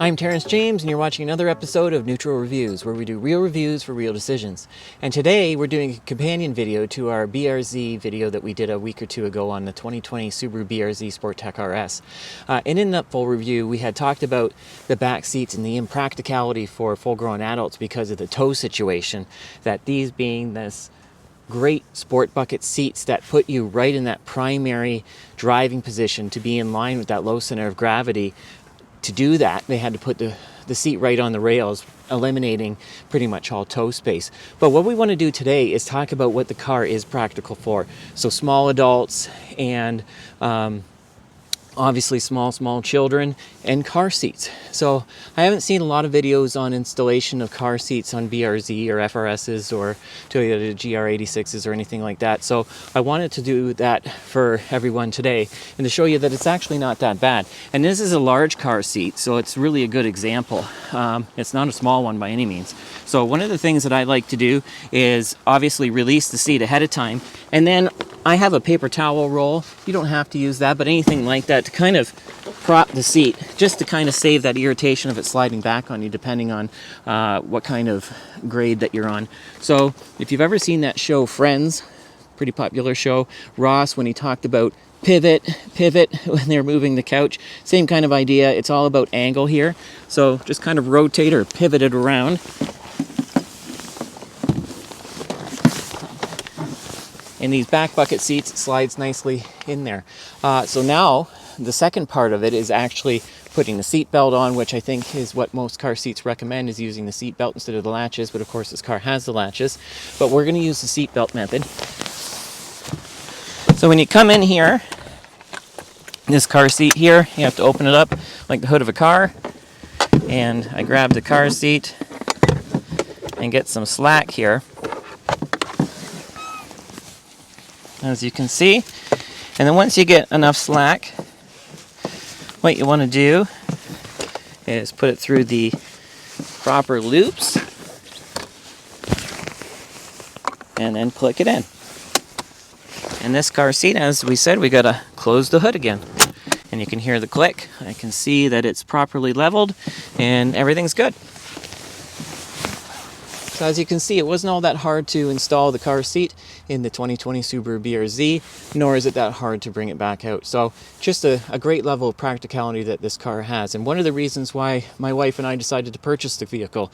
I'm Terrence James, and you're watching another episode of Neutral Reviews, where we do real reviews for real decisions. And today we're doing a companion video to our BRZ video that we did a week or two ago on the 2020 Subaru BRZ Sport-tech RS. And in that full review, we had talked about the back seats and the impracticality for full-grown adults because of the toe situation, that these being this great sport bucket seats that put you right in that primary driving position to be in line with that low center of gravity. To do that, they had to put the seat right on the rails, eliminating pretty much all toe space. But what we want to do today is talk about what the car is practical for. So small adults and obviously small children and car seats. So I haven't seen a lot of videos on installation of car seats on BRZ or FRSs or Toyota GR86s or anything like that. So I wanted to do that for everyone today and to show you that it's actually not that bad. And this is a large car seat, so it's really a good example. It's not a small one by any means. So one of the things that I like to do is obviously release the seat ahead of time, and then I have a paper towel roll. You don't have to use that, but anything like that to kind of prop the seat, just to kind of save that irritation of it sliding back on you, depending on what kind of grade that you're on. So if you've ever seen that show Friends, pretty popular show, Ross, when he talked about pivot when they're moving the couch, same kind of idea. It's all about angle here. So just kind of rotate or pivot it around. In these back bucket seats, it slides nicely in there. So now the second part of it is actually putting the seat belt on, which I think is what most car seats recommend, is using the seat belt instead of the latches. But of course this car has the latches, but we're going to use the seat belt method. So when you come in here, this car seat here, you have to open it up like the hood of a car. And I grab the car seat and get some slack here, as you can see. And then once you get enough slack, what you want to do is put it through the proper loops and then click it in. And this car seat, as we said, we got to close the hood again. And you can hear the click. I can see that it's properly leveled and everything's good. So as you can see, it wasn't all that hard to install the car seat in the 2020 Subaru BRZ, nor is it that hard to bring it back out. So just a great level of practicality that this car has. And one of the reasons why my wife and I decided to purchase the vehicle,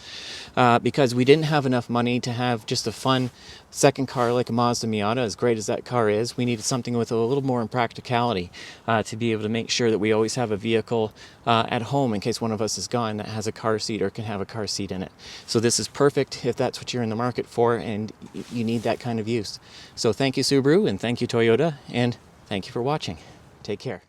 because we didn't have enough money to have just a fun second car like a Mazda Miata, as great as that car is. We needed something with a little more practicality to be able to make sure that we always have a vehicle at home in case one of us is gone that has a car seat or can have a car seat in it. So this is perfect if that's what you're in the market for and you need that kind of use. So thank you Subaru, and thank you Toyota, and thank you for watching. Take care.